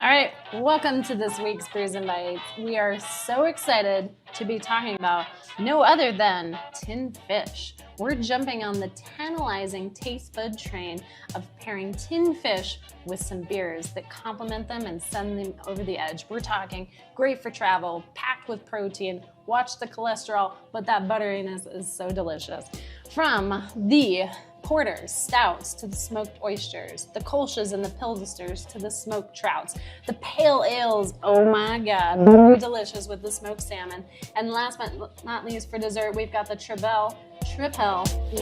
All right, welcome to this week's Brews and Bites. We are so excited to be talking about no other than tinned fish. We're jumping on the tantalizing taste bud train of pairing tinned fish with some beers that complement them and send them over the edge. We're talking great for travel, packed with protein, watch the cholesterol, but that butteriness is so delicious. From the porters, stouts, to the smoked oysters, the kolsches and the pilsners to the smoked trouts, the pale ales, oh my god, very delicious with the smoked salmon. And last but not least for dessert, we've got the triple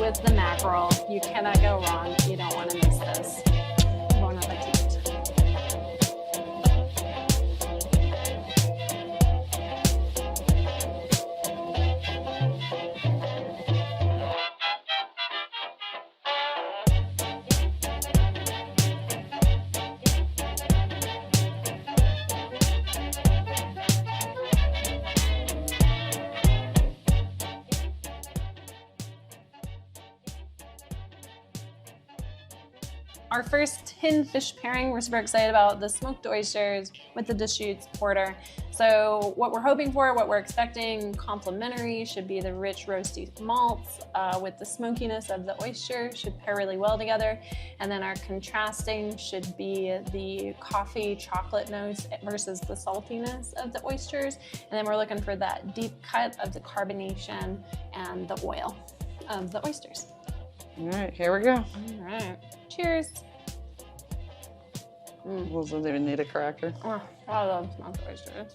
with the mackerel. You cannot go wrong. You don't want to miss this. Bon appetit. Our first tinned fish pairing, we're super excited about the smoked oysters with the Deschutes porter. So what we're hoping for, what we're expecting, complementary should be the rich roasty malts with the smokiness of the oyster, should pair really well together. And then our contrasting should be the coffee chocolate notes versus the saltiness of the oysters. And then we're looking for that deep cut of the carbonation and the oil of the oysters. All right, here we go. All right, cheers. Doesn't even need a cracker. Oh, I love smoked oysters.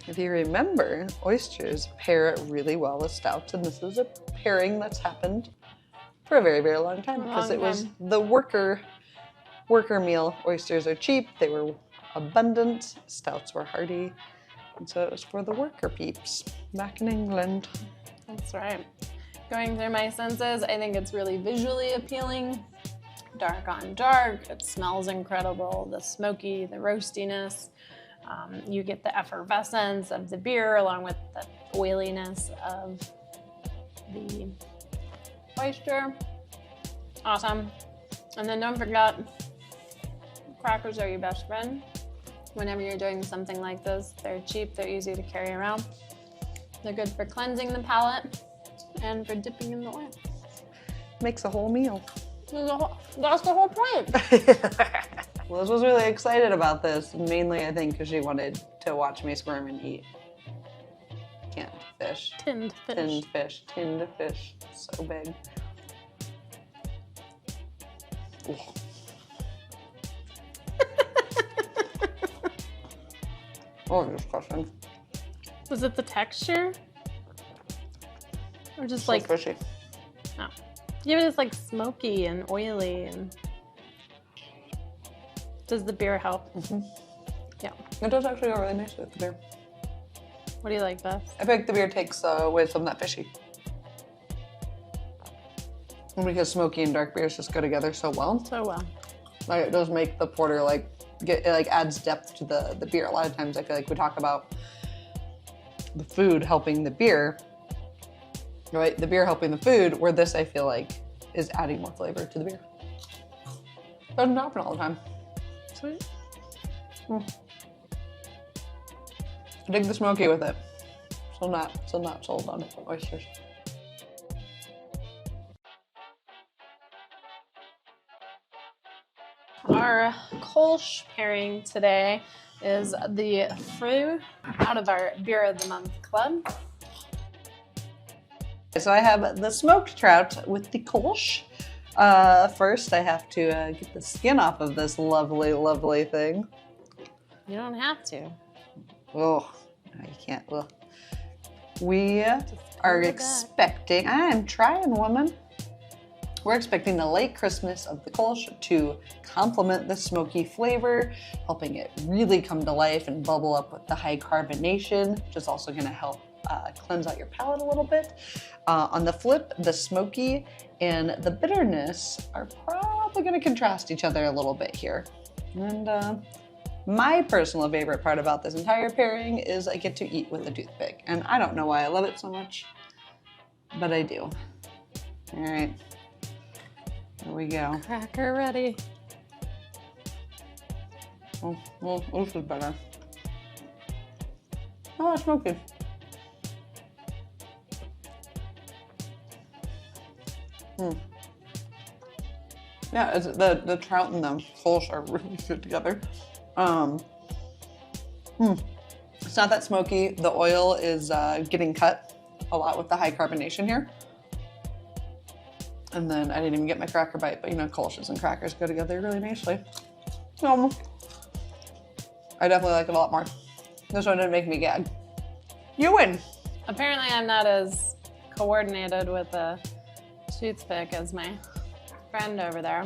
If you remember, oysters pair really well with stouts, and this is a pairing that's happened for a very, very long time because it was the worker meal. Oysters are cheap, they were abundant, stouts were hearty, and so it was for the worker peeps back in England. That's right. Going through my senses, I think it's really visually appealing. Dark on dark, it smells incredible. The smoky, the roastiness. You get the effervescence of the beer along with the oiliness of the oyster. Awesome. And then don't forget, crackers are your best friend. Whenever you're doing something like this, they're cheap, they're easy to carry around. They're good for cleansing the palate and for dipping in the oil. Makes a whole meal. That's the whole point. Liz was really excited about this, mainly I think because she wanted to watch me squirm and eat canned fish. Tinned fish. Tinned fish. Tinned fish. So big. Oh, disgusting. Was it the texture? Or just So like fishy. no. Yeah, but it's like smoky and oily and does the beer help? Yeah. It does actually go really nicely with the beer. What do you like best? I think the beer takes away some of that fishy. And because smoky and dark beers just go together so well. So well. Like, it does make the porter it adds depth to the beer. A lot of times I feel like we talk about the food helping the beer, right? The beer helping the food, where this I feel like is adding more flavor to the beer. Doesn't happen all the time. Sweet. I dig the smoky with it. Still not sold on oysters. Our Kolsch pairing today is the Brew out of our Beer of the Month club. So I have the smoked trout with the Kolsch. First, I have to get the skin off of this lovely, lovely thing. You don't have to. Oh, you can't. Ugh. We are expecting, I'm trying, woman. We're expecting the late crispness of the Kolsch to complement the smoky flavor, helping it really come to life and bubble up with the high carbonation, which is also going to help cleanse out your palate a little bit. On the flip, the smoky and the bitterness are probably going to contrast each other a little bit here. And my personal favorite part about this entire pairing is I get to eat with a toothpick. And I don't know why I love it so much, but I do. All right. There we go. Cracker ready. Oh, well, this is better. Oh, it's smoky. Yeah, it's, the trout and the Kolsch are really good together. It's not that smoky. The oil is getting cut a lot with the high carbonation here. And then I didn't even get my cracker bite, but you know, Kolsch's and crackers go together really nicely. I definitely like it a lot more. This one didn't make me gag. You win. Apparently I'm not as coordinated with a toothpick as my friend over there.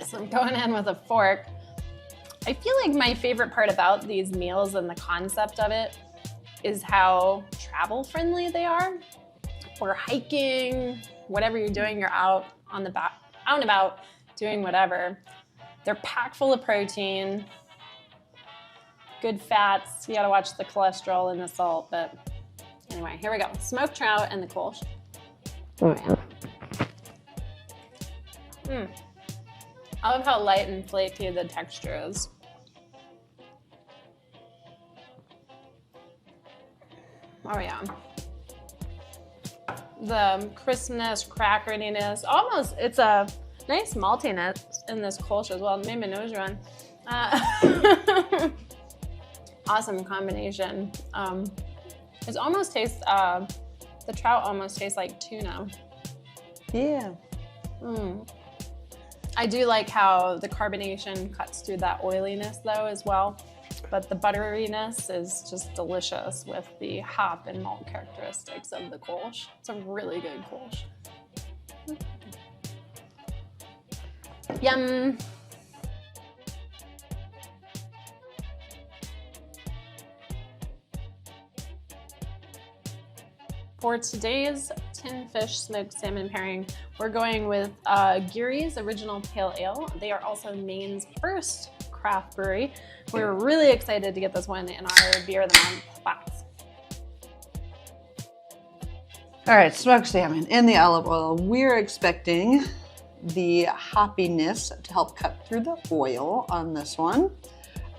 So I'm going in with a fork. I feel like my favorite part about these meals and the concept of it is how travel friendly they are. Or hiking, whatever you're doing, you're out on the out and about doing whatever. They're packed full of protein, good fats. You gotta watch the cholesterol and the salt, but anyway, here we go. Smoked trout and the Kolsch. Oh yeah. I love how light and flaky the texture is. Oh yeah. The crispness, crackeriness, almost, it's a nice maltiness in this Kolsch as well. It made my nose run. Awesome combination. It almost tastes, the trout almost tastes like tuna. Yeah. I do like how the carbonation cuts through that oiliness though as well. But the butteriness is just delicious with the hop and malt characteristics of the Kolsch. It's a really good Kolsch. Yum. For today's tin fish smoked salmon pairing, we're going with Geary's Original Pale Ale. They are also Maine's first craft brewery. We're really excited to get this one in our Beer of the Month box. All right, smoked salmon in the olive oil. We're expecting the hoppiness to help cut through the oil on this one.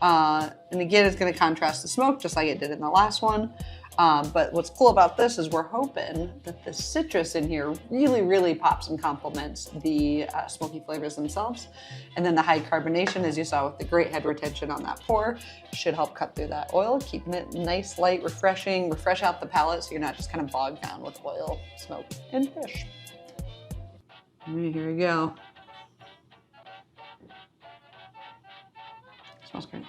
And again, it's going to contrast the smoke just like it did in the last one. But what's cool about this is we're hoping that the citrus in here really, really pops and complements the smoky flavors themselves. And then the high carbonation, as you saw with the great head retention on that pour, should help cut through that oil, keeping it nice, light, refreshing, refresh out the palate so you're not just kind of bogged down with oil, smoke, and fish. Here we go. Smells great.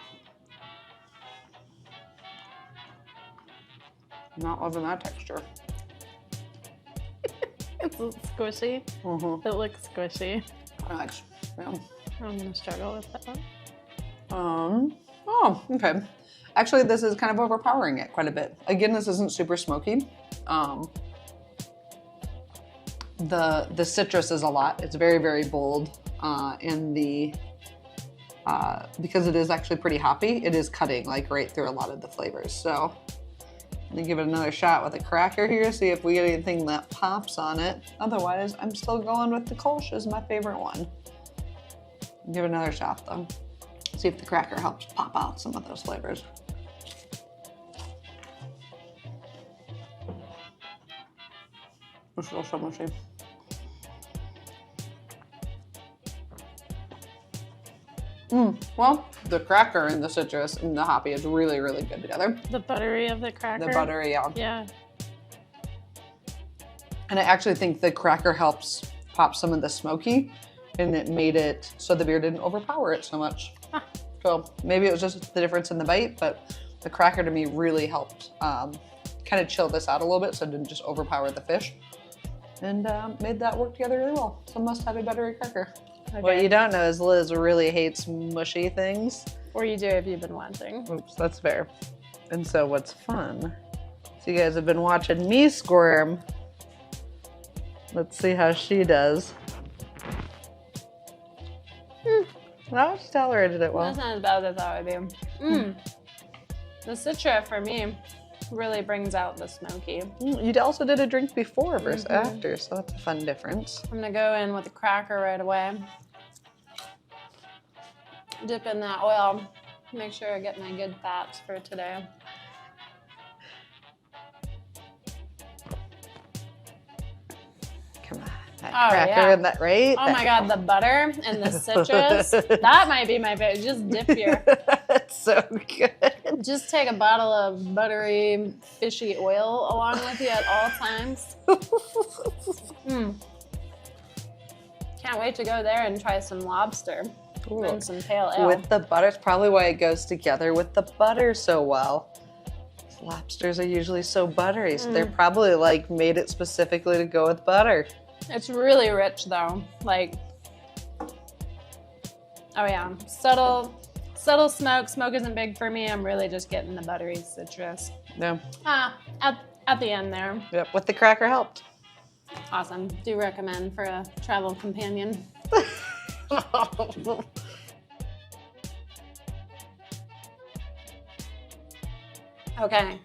Not loving that texture. It's squishy. It looks squishy. Nice. Yeah. I'm gonna struggle with that one. Oh, okay. Actually, this is kind of overpowering it quite a bit. Again, this isn't super smoky. The citrus is a lot. It's very, very bold. And because it is actually pretty hoppy, it is cutting like right through a lot of the flavors. So let me give it another shot with a cracker here, see if we get anything that pops on it. Otherwise, I'm still going with the Kolsch as my favorite one. Give it another shot though. See if the cracker helps pop out some of those flavors. It's still so mushy. Well, the cracker and the citrus and the hoppy is really, really good together. The buttery of the cracker. The buttery, yeah. Yeah. And I actually think the cracker helps pop some of the smoky, and it made it so the beer didn't overpower it so much. Huh. So maybe it was just the difference in the bite, but the cracker to me really helped kind of chill this out a little bit so it didn't just overpower the fish. And made that work together really well. So must have a buttery cracker. Okay. What you don't know is Liz really hates mushy things. Or you do if you've been watching. Oops, that's fair. And so what's fun, so you guys have been watching me squirm. Let's see how she does. Well, she tolerated it well. That's not as bad as I thought it would be. The citra for me Really brings out the smoky. You also did a drink before versus after, so that's a fun difference. I'm gonna go in with a cracker right away. Dip in that oil. Make sure I get my good fats for today. Come on, that cracker and that, right? Oh my God, the butter and the citrus. That might be my favorite. Just dip your. That's so good. Just take a bottle of buttery, fishy oil along with you at all times. Can't wait to go there and try some lobster. Ooh. And some pale ale. With the butter, it's probably why it goes together with the butter so well. Lobsters are usually so buttery, so they're probably like made it specifically to go with butter. It's really rich though. Like, oh yeah, subtle smoke. Smoke isn't big for me. I'm really just getting the buttery citrus. Yeah. At the end there. Yep, with the cracker helped. Awesome. Do recommend for a travel companion. Okay,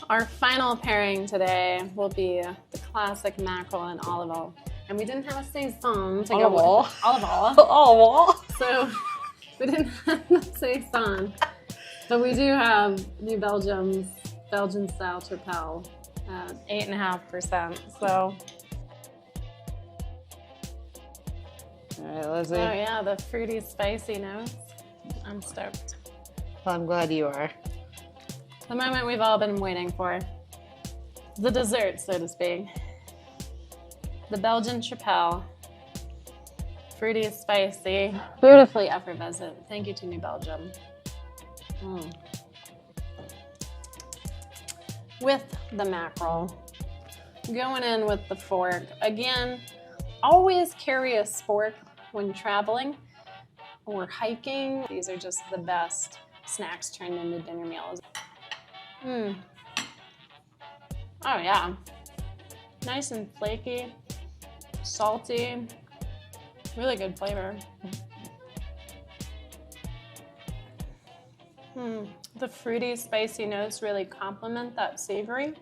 our final pairing today will be the classic mackerel and olive oil. And we didn't have a saison to go with olive oil. Oh, So we didn't have the saison. But we do have New Belgium style Tripel at 8.5%. So all right, Lizzie. oh yeah, the fruity, spicy notes. I'm stoked. Well, I'm glad you are. The moment we've all been waiting for. The dessert, so to speak. The Belgian Tripel. Fruity, spicy, beautifully effervescent. Thank you to New Belgium. With the mackerel. Going in with the fork. Again, always carry a spork when traveling or hiking. These are just the best snacks turned into dinner meals. Oh yeah, nice and flaky, salty, really good flavor. The fruity, spicy notes really complement that savory.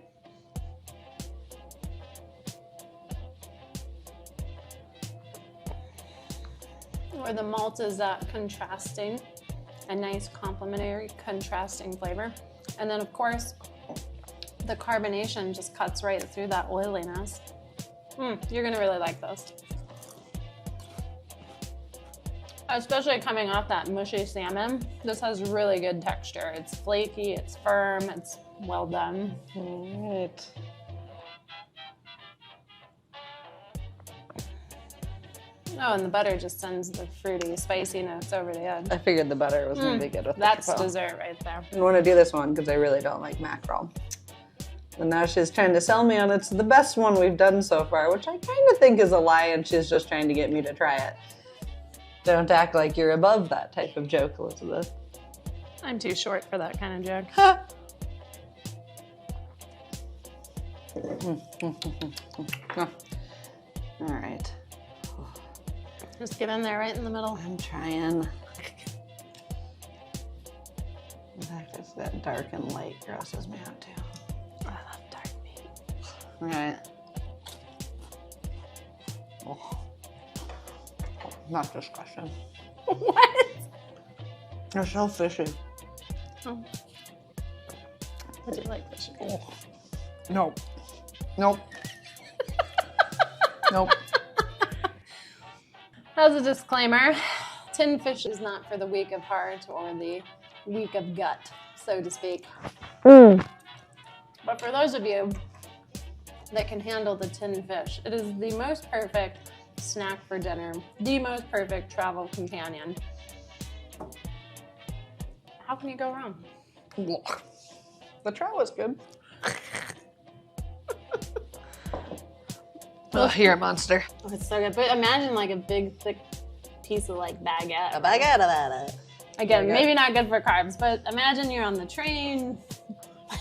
Where the malt is that contrasting, a nice complementary contrasting flavor. And then of course, the carbonation just cuts right through that oiliness. You're gonna really like this. Especially coming off that mushy salmon, this has really good texture. It's flaky, it's firm, it's well done. All right. Oh, and the butter just sends the fruity, spicy notes over the edge. I figured the butter was going to be good with That's the Tripel. dessert right there. I want to do this one because I really don't like mackerel. And now she's trying to sell me on it's the best one we've done so far, which I kind of think is a lie, and she's just trying to get me to try it. Don't act like you're above that type of joke, Elizabeth. I'm too short for that kind of joke. All right. Just get in there right in the middle. I'm trying. In fact, it's that dark and light grosses me out too. I love dark meat. All right. Oh. Not discussion. What? They're so fishy. Oh. I do like fish. Oh. Nope. Nope. Nope. As a disclaimer, tinned fish is not for the weak of heart or the weak of gut, so to speak. But for those of you that can handle the tinned fish, it is the most perfect snack for dinner, the most perfect travel companion. How can you go wrong? The trout was good. Oh, you're a monster. Oh, it's so good. But imagine like a big, thick piece of like baguette. A baguette of it. Again, Baguette. maybe not good for carbs, but imagine you're on the train.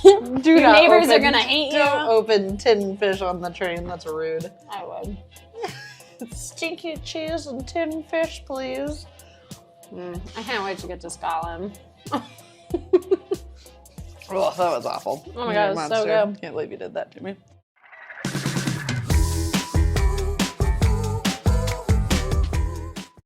Do Your not neighbors are open- gonna hate you. Don't open tinned fish on the train. That's rude. I would. Stinky cheese and tinned fish, please. I can't wait to get to Scotland. Oh, that was awful. Oh my You're God, a it's so monster. good. Can't believe you did that to me.